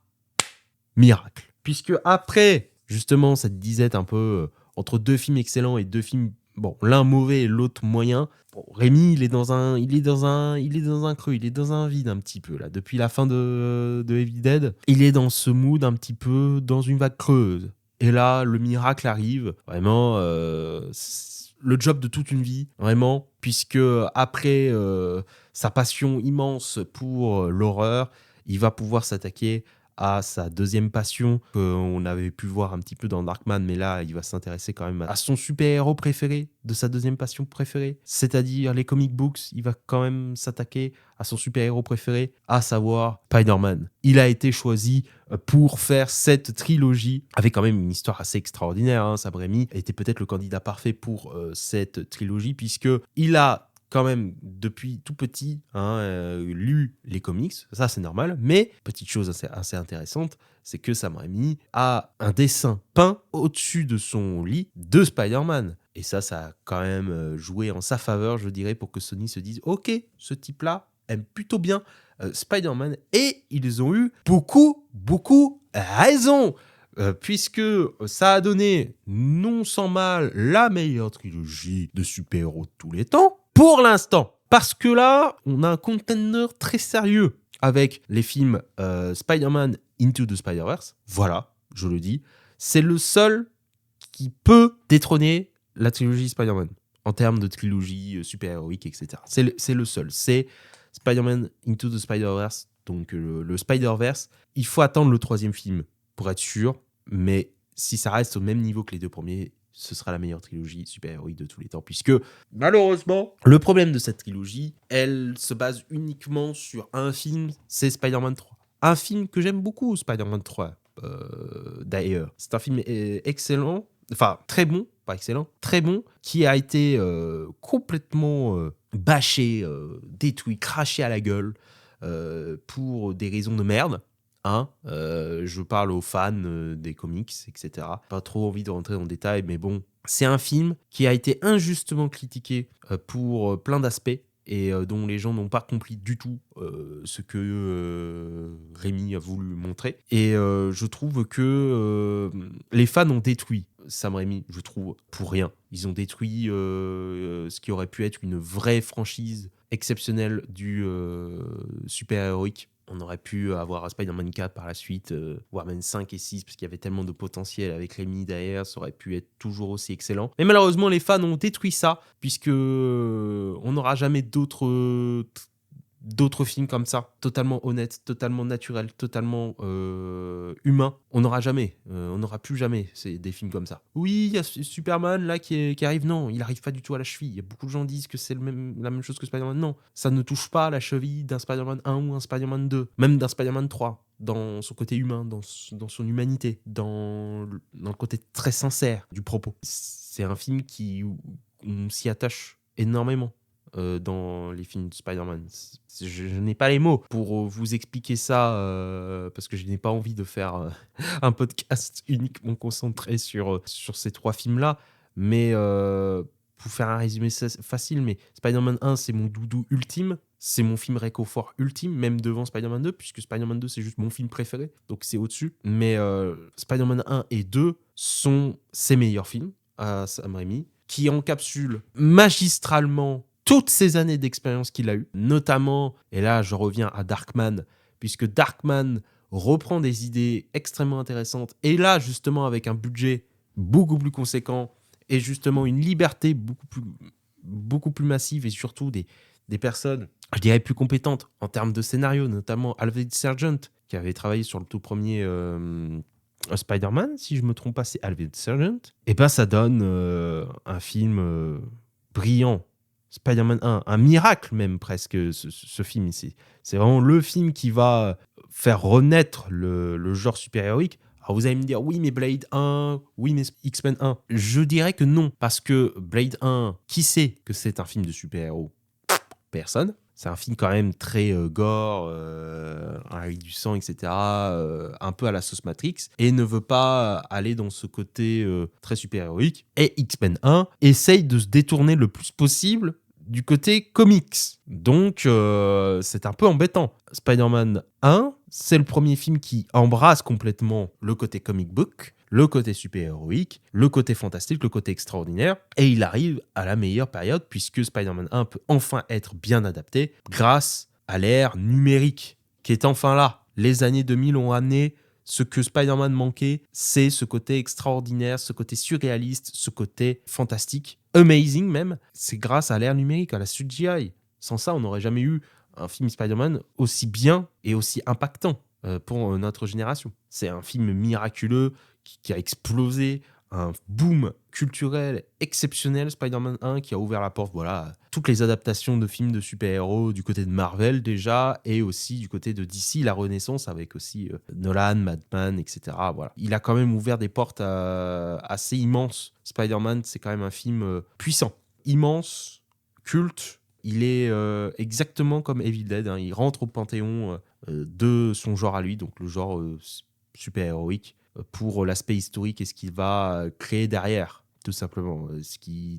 miracle. Puisque après, justement, cette disette un peu entre deux films excellents et deux films, bon, l'un mauvais et l'autre moyen, bon, Rémi, il est dans un creux, il est dans un vide un petit peu, là. Depuis la fin de Evil Dead, il est dans ce mood un petit peu, dans une vague creuse. Et là, le miracle arrive. Vraiment, le job de toute une vie, vraiment, puisque après sa passion immense pour l'horreur, il va pouvoir s'attaquer à sa deuxième passion qu'on avait pu voir un petit peu dans Darkman, mais là, il va s'intéresser quand même à son super-héros préféré, de sa deuxième passion préférée, c'est-à-dire les comic books. Il va quand même s'attaquer à son super-héros préféré, à savoir Spider-Man. Il a été choisi pour faire cette trilogie, avec quand même une histoire assez extraordinaire. Hein. Sam Raimi était peut-être le candidat parfait pour cette trilogie, puisqu'il a quand même, depuis tout petit, lu les comics, ça c'est normal, mais petite chose assez intéressante, c'est que Sam Raimi a un dessin peint au-dessus de son lit de Spider-Man. Et ça a quand même joué en sa faveur, je dirais, pour que Sony se dise « Ok, ce type-là aime plutôt bien Spider-Man ». Et ils ont eu beaucoup raison, puisque ça a donné, non sans mal, la meilleure trilogie de super-héros de tous les temps, pour l'instant. Parce que là, on a un contender très sérieux avec les films Spider-Man Into the Spider-Verse. Voilà, je le dis. C'est le seul qui peut détrôner la trilogie Spider-Man en termes de trilogie super-héroïque, etc. C'est le seul. C'est Spider-Man Into the Spider-Verse, donc le Spider-Verse. Il faut attendre le troisième film pour être sûr, mais si ça reste au même niveau que les deux premiers, ce sera la meilleure trilogie super-héroïque de tous les temps, puisque malheureusement, le problème de cette trilogie, elle se base uniquement sur un film, c'est Spider-Man 3. Un film que j'aime beaucoup, Spider-Man 3, d'ailleurs. C'est un film excellent, enfin très bon, pas excellent, très bon, qui a été complètement bâché, détruit, craché à la gueule pour des raisons de merde. Hein, je parle aux fans des comics, etc. Pas trop envie de rentrer dans le détail, mais bon, c'est un film qui a été injustement critiqué pour plein d'aspects et dont les gens n'ont pas compris du tout ce que Rémi a voulu montrer. Et je trouve que les fans ont détruit Sam Raimi, je trouve, pour rien. Ils ont détruit ce qui aurait pu être une vraie franchise exceptionnelle du super-héroïque. On aurait pu avoir Spider-Man 4 par la suite, voire même 5 et 6, parce qu'il y avait tellement de potentiel avec Raimi derrière, ça aurait pu être toujours aussi excellent. Mais malheureusement, les fans ont détruit ça, puisque on n'aura jamais d'autres films comme ça, totalement honnêtes, totalement naturels, totalement humains. On n'aura jamais, on n'aura plus jamais des films comme ça. Oui, il y a Superman là qui arrive, non, il n'arrive pas du tout à la cheville. Il y a beaucoup de gens qui disent que c'est la même chose que Spider-Man. Non, ça ne touche pas la cheville d'un Spider-Man 1 ou un Spider-Man 2, même d'un Spider-Man 3, dans son côté humain, dans son humanité, dans le côté très sincère du propos. C'est un film où on s'y attache énormément. Dans les films de Spider-Man. Je n'ai pas les mots pour vous expliquer ça parce que je n'ai pas envie de faire un podcast uniquement concentré sur ces trois films-là. Mais pour faire un résumé facile, mais Spider-Man 1, c'est mon doudou ultime. C'est mon film réconfort ultime, même devant Spider-Man 2, puisque Spider-Man 2, c'est juste mon film préféré. Donc c'est au-dessus. Mais Spider-Man 1 et 2 sont ses meilleurs films à Sam Raimi, qui encapsulent magistralement toutes ces années d'expérience qu'il a eues, notamment, et là je reviens à Darkman, puisque Darkman reprend des idées extrêmement intéressantes, et là justement avec un budget beaucoup plus conséquent, et justement une liberté beaucoup plus massive, et surtout des personnes, je dirais, plus compétentes en termes de scénario, notamment Alfred Sergent, qui avait travaillé sur le tout premier Spider-Man, si je ne me trompe pas, c'est Alfred Sergent, et ben ça donne un film brillant. Spider-Man 1, un miracle même presque, ce film ici. C'est vraiment le film qui va faire renaître le genre super-héroïque. Alors vous allez me dire, oui mais Blade 1, oui mais X-Men 1. Je dirais que non, parce que Blade 1, qui sait que c'est un film de super-héros ? Personne. C'est un film quand même très gore, avec du sang, etc. Un peu à la sauce Matrix, et ne veut pas aller dans ce côté très super-héroïque. Et X-Men 1 essaye de se détourner le plus possible du côté comics. Donc, c'est un peu embêtant. Spider-Man 1, c'est le premier film qui embrasse complètement le côté comic book, le côté super-héroïque, le côté fantastique, le côté extraordinaire, et il arrive à la meilleure période puisque Spider-Man 1 peut enfin être bien adapté grâce à l'ère numérique qui est enfin là. Les années 2000 ont amené ce que Spider-Man manquait, c'est ce côté extraordinaire, ce côté surréaliste, ce côté fantastique, amazing même. C'est grâce à l'ère numérique, à la CGI. Sans ça, on n'aurait jamais eu un film Spider-Man aussi bien et aussi impactant pour notre génération. C'est un film miraculeux qui a explosé, un boom culturel exceptionnel, Spider-Man 1, qui a ouvert la porte à toutes les adaptations de films de super-héros du côté de Marvel déjà, et aussi du côté de DC, la Renaissance, avec aussi Nolan, Madman, etc. Voilà. Il a quand même ouvert des portes assez immenses. Spider-Man, c'est quand même un film puissant, immense, culte. Il est exactement comme Evil Dead, hein. Il rentre au panthéon de son genre à lui, donc le genre super-héroïque, pour l'aspect historique et ce qu'il va créer derrière, tout simplement.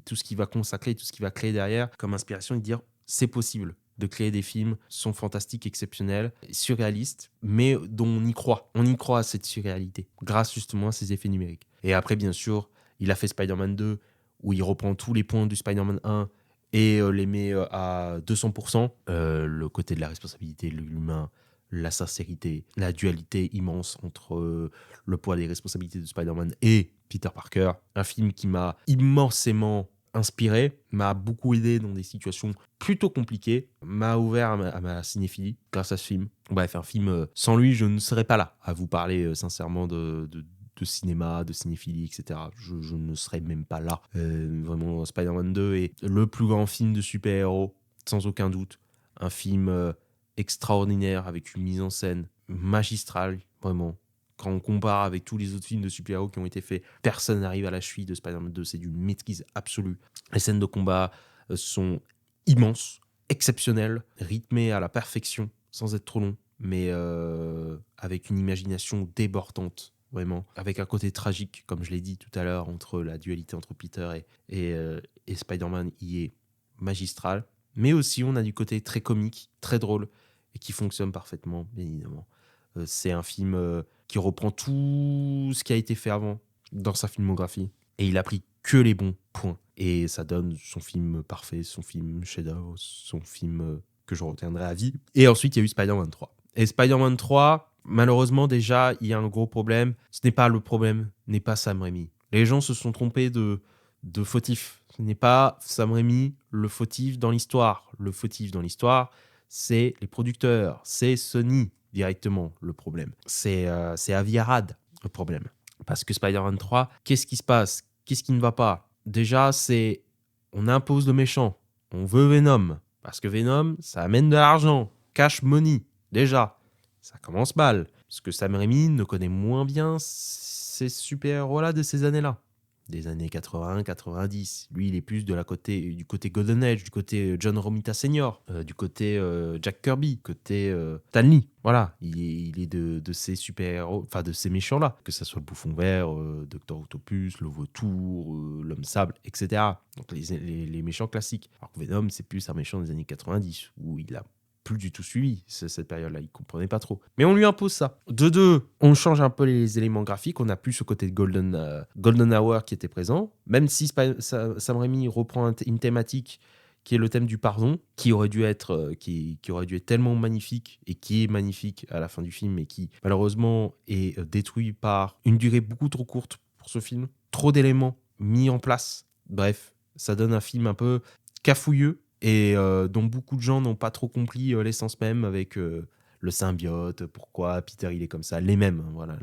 Tout ce qu'il va consacrer, tout ce qu'il va créer derrière comme inspiration, et dire c'est possible de créer des films sont fantastiques, exceptionnels, surréalistes, mais dont on y croit. On y croit à cette surréalité, grâce justement à ces effets numériques. Et après, bien sûr, il a fait Spider-Man 2, où il reprend tous les points du Spider-Man 1 et les met à 200%. Le côté de la responsabilité de l'humain, la sincérité, la dualité immense entre le poids des responsabilités de Spider-Man et Peter Parker. Un film qui m'a immensément inspiré, m'a beaucoup aidé dans des situations plutôt compliquées, m'a ouvert à ma cinéphilie grâce à ce film. Bref, un film, sans lui, je ne serais pas là à vous parler sincèrement de cinéma, de cinéphilie, etc. Je ne serais même pas là. Vraiment, Spider-Man 2 est le plus grand film de super-héros, sans aucun doute. Un film extraordinaire, avec une mise en scène magistrale, vraiment. Quand on compare avec tous les autres films de super-héros qui ont été faits, personne n'arrive à la cheville de Spider-Man 2. C'est d'une maîtrise absolue. Les scènes de combat sont immenses, exceptionnelles, rythmées à la perfection, sans être trop long, mais avec une imagination débordante, vraiment. Avec un côté tragique, comme je l'ai dit tout à l'heure, entre la dualité entre Peter et Spider-Man, il est magistral. Mais aussi, on a du côté très comique, très drôle, et qui fonctionne parfaitement, bien évidemment. C'est un film qui reprend tout ce qui a été fait avant dans sa filmographie, et il a pris que les bons points. Et ça donne son film parfait, son film chef-d'œuvre, son film que je retiendrai à vie. Et ensuite, il y a eu Spider-Man 3. Et Spider-Man 3, malheureusement, déjà, il y a un gros problème. Le problème n'est pas Sam Raimi. Les gens se sont trompés de fautif. Ce n'est pas Sam Raimi le fautif dans l'histoire. Le fautif dans l'histoire, c'est les producteurs, c'est Sony directement le problème. C'est Avi Arad le problème. Parce que Spider-Man 3, qu'est-ce qui se passe ? Qu'est-ce qui ne va pas ? Déjà, on impose le méchant. On veut Venom. Parce que Venom, ça amène de l'argent. Cash money. Déjà, ça commence mal. Parce que Sam Raimi ne connaît moins bien ces super-héros-là de ces années-là. Des années 80, 90. Lui, il est plus du côté Golden Age, du côté John Romita Sr., du côté Jack Kirby, côté Stan Lee. Voilà, il est de ces super-héros, enfin de ces méchants-là. Que ce soit le Bouffon Vert, Docteur Octopus, le Vautour, l'Homme Sable, etc. Donc les méchants classiques. Alors que Venom, c'est plus un méchant des années 90, où il a plus du tout suivi cette période-là, il comprenait pas trop. Mais on lui impose ça. De deux, on change un peu les éléments graphiques, on n'a plus ce côté de Golden Hour qui était présent, même si Sam Raimi reprend une thématique qui est le thème du pardon, qui aurait dû être, qui aurait dû être tellement magnifique, et qui est magnifique à la fin du film, et qui malheureusement est détruit par une durée beaucoup trop courte pour ce film. Trop d'éléments mis en place. Bref, ça donne un film un peu cafouilleux, et dont beaucoup de gens n'ont pas trop compris l'essence même, avec le symbiote, pourquoi Peter il est comme ça, les mêmes, hein, voilà,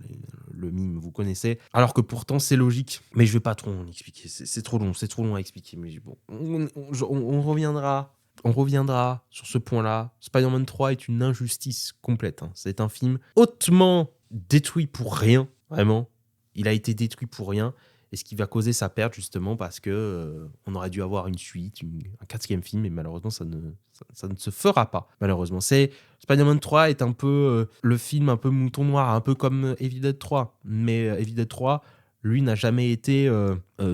le mime, vous connaissez. Alors que pourtant c'est logique, mais je vais pas trop en expliquer, c'est trop long à expliquer, mais bon, on reviendra sur ce point-là. Spider-Man 3 est une injustice complète, hein. C'est un film hautement détruit pour rien, vraiment. Il a été détruit pour rien, et ce qui va causer sa perte justement parce que on aurait dû avoir une suite, un quatrième film, et malheureusement ça ne se fera pas. Malheureusement, Spider-Man 3 est un peu le film un peu mouton noir, un peu comme Evil Dead 3, mais Evil Dead 3, lui, n'a jamais été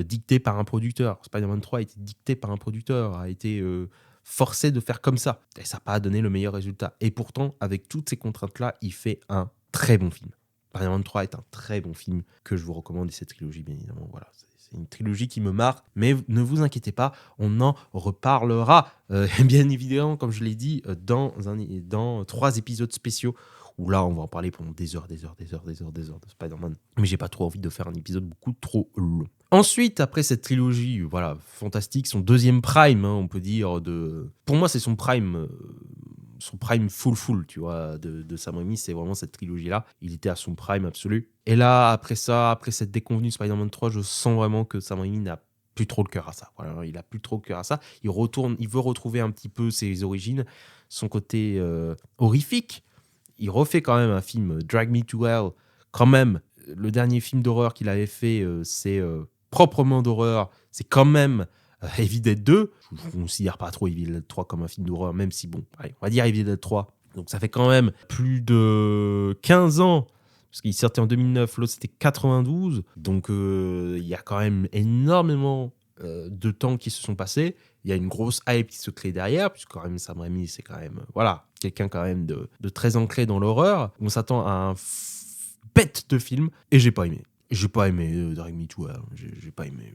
dicté par un producteur. Spider-Man 3 a été dicté par un producteur, a été forcé de faire comme ça, et ça n'a pas donné le meilleur résultat. Et pourtant, avec toutes ces contraintes-là, il fait un très bon film. Spider-Man 3 est un très bon film que je vous recommande, et cette trilogie, bien évidemment. Voilà, c'est une trilogie qui me marque, mais ne vous inquiétez pas, on en reparlera, bien évidemment, comme je l'ai dit, dans 3 épisodes spéciaux, où là, on va en parler pendant des heures de Spider-Man. Mais j'ai pas trop envie de faire un épisode beaucoup trop long. Ensuite, après cette trilogie, voilà, fantastique, son deuxième prime, hein, on peut dire, pour moi, c'est son prime full, tu vois, de Sam Raimi, c'est vraiment cette trilogie-là. Il était à son prime absolu. Et là, après cette déconvenue de Spider-Man 3, je sens vraiment que Sam Raimi n'a plus trop le cœur à ça. Voilà, il a plus trop le cœur à ça. Il veut retrouver un petit peu ses origines, son côté horrifique. Il refait quand même un film, Drag Me to Hell. Quand même, le dernier film d'horreur qu'il avait fait, c'est proprement d'horreur. C'est quand même Evil Dead 2. Je ne considère pas trop Evil Dead 3 comme un film d'horreur, même si, bon, allez, on va dire Evil Dead 3. Donc ça fait quand même plus de 15 ans, parce qu'il sortait en 2009, l'autre c'était 92. Donc il y a quand même énormément de temps qui se sont passés. Il y a une grosse hype qui se crée derrière, puisque quand même Sam Raimi, c'est quand même voilà, quelqu'un quand même de très ancré dans l'horreur. On s'attend à un bête de film, et j'ai pas aimé. J'ai pas aimé Drag Me to Hell. J'ai pas aimé.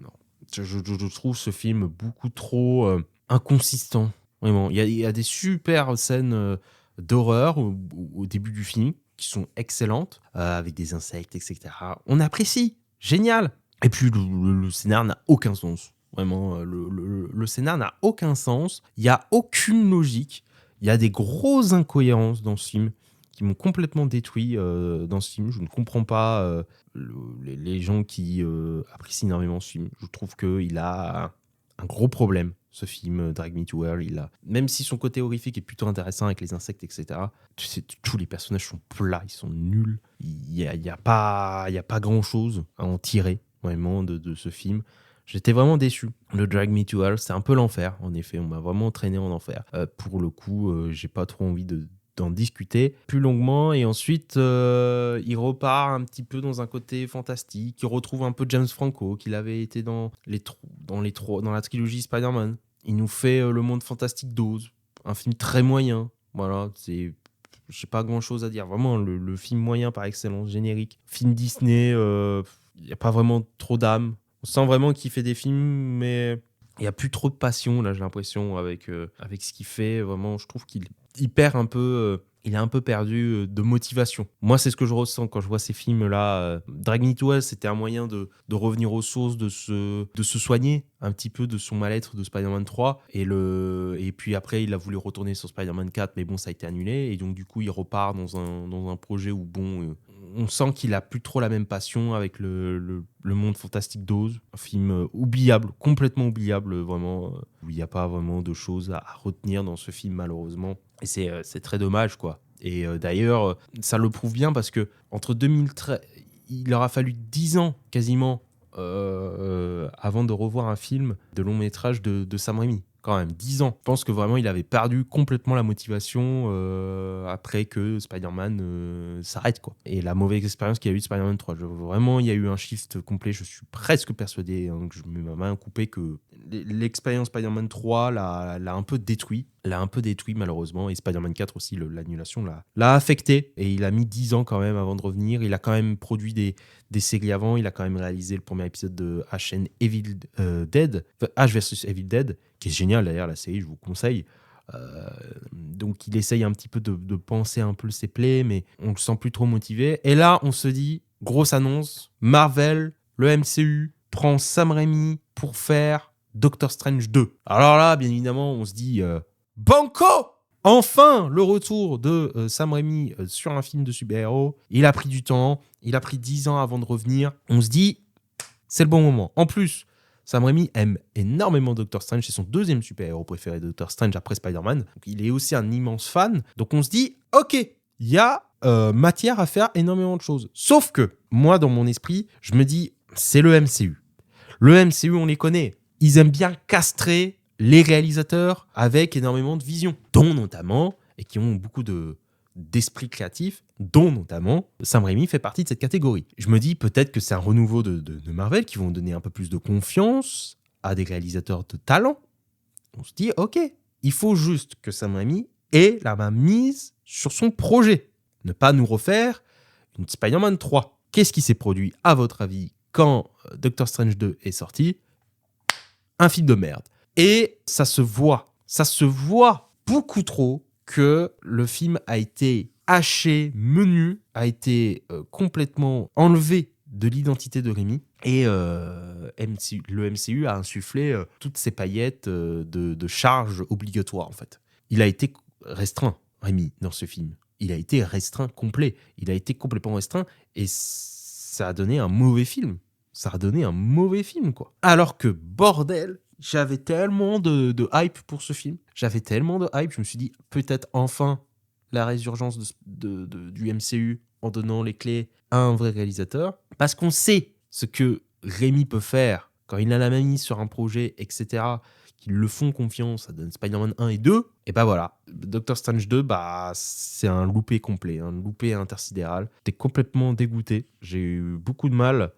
Non. Je trouve ce film beaucoup trop inconsistant. Vraiment. Il y a des super scènes d'horreur au début du film qui sont excellentes, avec des insectes, etc. On apprécie. Génial. Et puis le scénar n'a aucun sens. Vraiment, le scénar n'a aucun sens. Il n'y a aucune logique. Il y a des grosses incohérences dans ce film qui m'ont complètement détruit dans ce film. Je ne comprends pas les gens qui apprécient énormément ce film. Je trouve qu'il a un gros problème, ce film Drag Me to Hell. Même si son côté horrifique est plutôt intéressant avec les insectes, etc., tous les personnages sont plats, ils sont nuls. Il n'y a pas grand-chose à en tirer, vraiment, de ce film. J'étais vraiment déçu. Le Drag Me to Hell, c'est un peu l'enfer, en effet. On m'a vraiment traîné en enfer. Pour le coup, j'ai pas trop envie d'en discuter plus longuement, et ensuite il repart un petit peu dans un côté fantastique, il retrouve un peu James Franco qu'il avait été dans la trilogie Spider-Man. Il nous fait le monde fantastique d'Oz, un film très moyen, voilà, j'ai pas grand chose à dire, vraiment le film moyen par excellence, générique, film Disney, il y a pas vraiment trop d'âme, on sent vraiment qu'il fait des films, mais il n'y a plus trop de passion, là, j'ai l'impression, avec ce qu'il fait. Vraiment, je trouve qu'il perd un peu, il est un peu perdu de motivation. Moi, c'est ce que je ressens quand je vois ces films-là. Drag Me to Hell, c'était un moyen de revenir aux sources, de se soigner un petit peu de son mal-être de Spider-Man 3. Et puis après, il a voulu retourner sur Spider-Man 4, mais bon, ça a été annulé. Et donc, du coup, il repart dans un projet où, bon, on sent qu'il a plus trop la même passion avec le monde fantastique d'Oz. Un film oubliable, complètement oubliable, vraiment, où il n'y a pas vraiment de choses à retenir dans ce film, malheureusement. Et c'est très dommage, quoi. Et d'ailleurs, ça le prouve bien parce que entre 2013, il leur a fallu 10 ans quasiment avant de revoir un film de long métrage de Sam Raimi. Quand même, 10 ans. Je pense que vraiment, il avait perdu complètement la motivation après que Spider-Man s'arrête, quoi. Et la mauvaise expérience qu'il y a eu de Spider-Man 3. Vraiment, il y a eu un shift complet. Je suis presque persuadé, que je mets ma main coupée, que l'expérience Spider-Man 3 l'a un peu détruit. L'a un peu détruit malheureusement. Et Spider-Man 4 aussi, l'annulation l'a affecté. Et il a mis 10 ans quand même avant de revenir. Il a quand même produit des séries avant. Il a quand même réalisé le premier épisode de H and Evil Dead. Enfin, H versus Evil Dead, qui est génial d'ailleurs, la série, je vous conseille. Donc il essaye un petit peu de penser un peu ses plaies, mais on le sent plus trop motivé. Et là, on se dit, grosse annonce, Marvel, le MCU, prend Sam Raimi pour faire Doctor Strange 2. Alors là, bien évidemment, on se dit Banco! Enfin, le retour de Sam Raimi sur un film de super-héros. Il a pris du temps, il a pris 10 ans avant de revenir. On se dit, c'est le bon moment. En plus, Sam Raimi aime énormément Doctor Strange. C'est son deuxième super-héros préféré, Doctor Strange, après Spider-Man. Donc, il est aussi un immense fan. Donc on se dit, ok, il y a matière à faire énormément de choses. Sauf que, moi, dans mon esprit, je me dis, c'est le MCU. Le MCU, on les connaît. Ils aiment bien castrer les réalisateurs avec énormément de vision, dont notamment, et qui ont beaucoup d'esprit créatif, dont notamment Sam Raimi fait partie de cette catégorie. Je me dis peut-être que c'est un renouveau de Marvel qui vont donner un peu plus de confiance à des réalisateurs de talent. On se dit, ok, il faut juste que Sam Raimi ait la main mise sur son projet. Ne pas nous refaire une Spider-Man 3. Qu'est-ce qui s'est produit, à votre avis, quand Doctor Strange 2 est sorti? Un film de merde. Et ça se voit beaucoup trop que le film a été haché, menu, a été complètement enlevé de l'identité de Raimi. Et le MCU a insufflé toutes ces paillettes de charges obligatoires, en fait. Il a été restreint, Raimi, dans ce film. Il a été restreint complet. Il a été complètement restreint et ça a donné un mauvais film. Ça a donné un mauvais film, quoi. Alors que, bordel, j'avais tellement de hype pour ce film. J'avais tellement de hype. Je me suis dit, peut-être enfin la résurgence du MCU en donnant les clés à un vrai réalisateur. Parce qu'on sait ce que Raimi peut faire quand il a la main mise sur un projet, etc., qu'ils le font confiance, ça donne Spider-Man 1 et 2, et bah voilà. Doctor Strange 2, bah, c'est un loupé complet, un loupé intersidéral. T'es complètement dégoûté. J'ai eu beaucoup de mal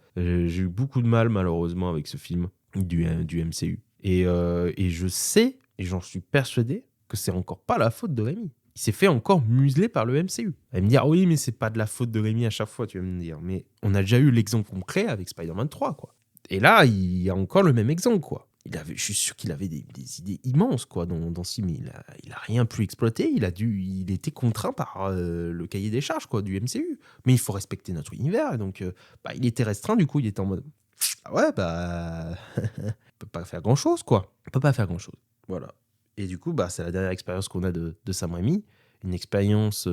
malheureusement avec ce film du MCU. Et je sais, et j'en suis persuadé, que c'est encore pas la faute de Raimi. Il s'est fait encore museler par le MCU. Elle me dire, oui, mais c'est pas de la faute de Raimi à chaque fois, tu vas me dire. Mais on a déjà eu l'exemple concret avec Spider-Man 3, quoi. Et là, il y a encore le même exemple, quoi. Je suis sûr qu'il avait des idées immenses, quoi, dans ce film. Il a rien pu exploiter. Il était contraint par le cahier des charges, quoi, du MCU. Mais il faut respecter notre univers. Et donc, il était restreint. Du coup, il était en mode, ouais, on peut pas faire grand chose, quoi. On peut pas faire grand chose. Voilà. Et du coup, c'est la dernière expérience qu'on a de Sam Raimi. Une expérience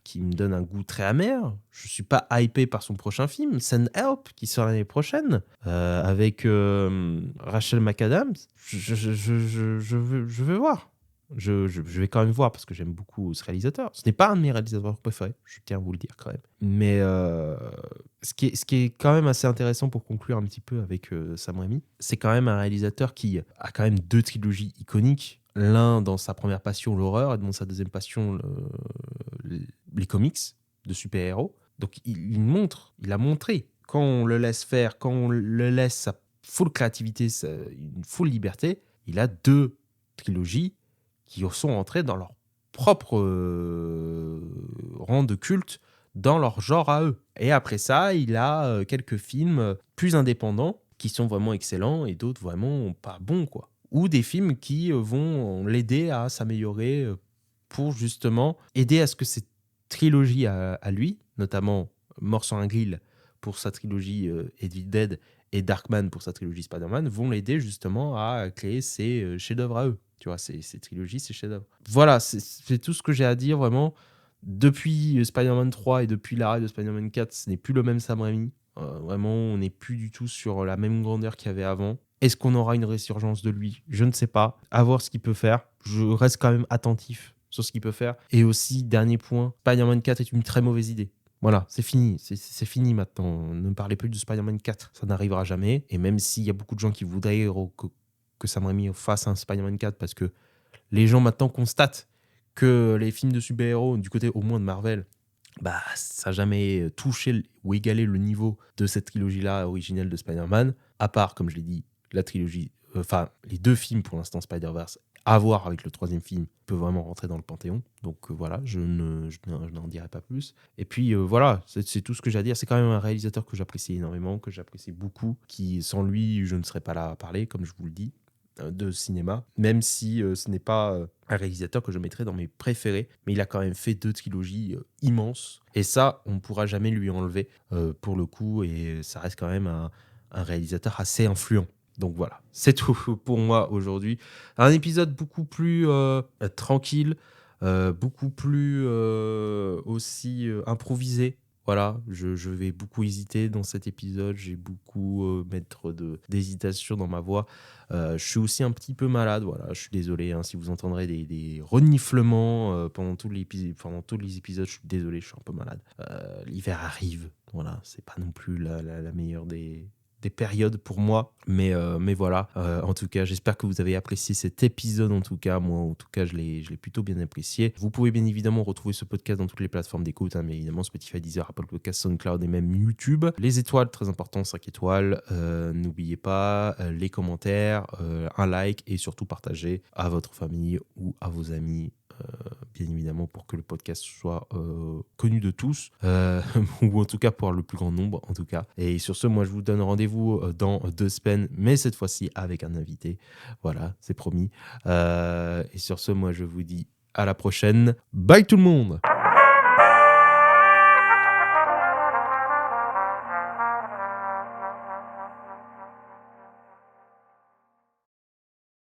qui me donne un goût très amer. Je suis pas hypé par son prochain film, Send Help, qui sort l'année prochaine, avec Rachel McAdams. Je veux voir. Je vais quand même voir parce que j'aime beaucoup ce réalisateur. Ce n'est pas un de mes réalisateurs préférés, je tiens à vous le dire quand même. Mais ce qui est quand même assez intéressant pour conclure un petit peu avec Sam Raimi, c'est quand même un réalisateur qui a quand même 2 trilogies iconiques. L'un dans sa première passion, l'horreur, et dans sa deuxième passion, les comics de super-héros. Donc il a montré, quand on le laisse faire, quand on le laisse sa full créativité, une full liberté, il a 2 trilogies qui sont entrées dans leur propre rang de culte, dans leur genre à eux. Et après ça, il a quelques films plus indépendants qui sont vraiment excellents et d'autres vraiment pas bons, quoi. Ou des films qui vont l'aider à s'améliorer pour justement aider à ce que cette trilogie à lui, notamment Mort sur un grill pour sa trilogie Evil Dead et Darkman pour sa trilogie Spider-Man, vont l'aider justement à créer ses chefs-d'œuvre à eux. Tu vois, ces trilogies, ces chefs-d'œuvre. Voilà, c'est tout ce que j'ai à dire vraiment. Depuis Spider-Man 3 et depuis l'arrêt de Spider-Man 4, ce n'est plus le même Sam Raimi. Vraiment, on n'est plus du tout sur la même grandeur qu'il y avait avant. Est-ce qu'on aura une résurgence de lui? Je ne sais pas. À voir ce qu'il peut faire. Je reste quand même attentif sur ce qu'il peut faire. Et aussi, dernier point, Spider-Man 4 est une très mauvaise idée. Voilà, c'est fini. C'est fini maintenant. Ne parlez plus de Spider-Man 4. Ça n'arrivera jamais. Et même s'il y a beaucoup de gens qui voudraient que Sam Raimi fasse un Spider-Man 4 parce que les gens maintenant constatent que les films de super-héros, du côté au moins de Marvel, ça n'a jamais touché ou égalé le niveau de cette trilogie-là originelle de Spider-Man, à part, comme je l'ai dit, la trilogie enfin, les 2 films pour l'instant Spider-Verse, à voir avec le 3e film, peut vraiment rentrer dans le Panthéon. Donc voilà, je n'en dirai pas plus. Et puis voilà, c'est tout ce que j'ai à dire. C'est quand même un réalisateur que j'apprécie énormément, que j'apprécie beaucoup, qui sans lui, je ne serais pas là à parler, comme je vous le dis, de cinéma, même si ce n'est pas un réalisateur que je mettrais dans mes préférés, mais il a quand même fait 2 trilogies immenses, et ça, on ne pourra jamais lui enlever pour le coup, et ça reste quand même un réalisateur assez influent. Donc voilà, c'est tout pour moi aujourd'hui. Un épisode beaucoup plus tranquille, beaucoup plus aussi improvisé. Voilà, je vais beaucoup hésiter dans cet épisode, j'ai beaucoup mettre d'hésitation dans ma voix. Je suis aussi un petit peu malade, voilà, je suis désolé hein, si vous entendrez des reniflements pendant tous les épisodes, je suis désolé, je suis un peu malade. L'hiver arrive, voilà, c'est pas non plus la meilleure des périodes pour moi, mais voilà. En tout cas, j'espère que vous avez apprécié cet épisode. En tout cas, moi, en tout cas, je l'ai plutôt bien apprécié. Vous pouvez bien évidemment retrouver ce podcast dans toutes les plateformes d'écoute, hein, mais évidemment Spotify, Deezer, Apple Podcasts, SoundCloud et même YouTube. Les étoiles, très important, 5 étoiles. N'oubliez pas les commentaires, un like et surtout partager à votre famille ou à vos amis. Bien évidemment pour que le podcast soit connu de tous ou en tout cas pour le plus grand nombre en tout cas. Et sur ce, moi je vous donne rendez-vous dans 2 semaines, mais cette fois-ci avec un invité, voilà, c'est promis. Et sur ce, moi je vous dis à la prochaine, bye tout le monde.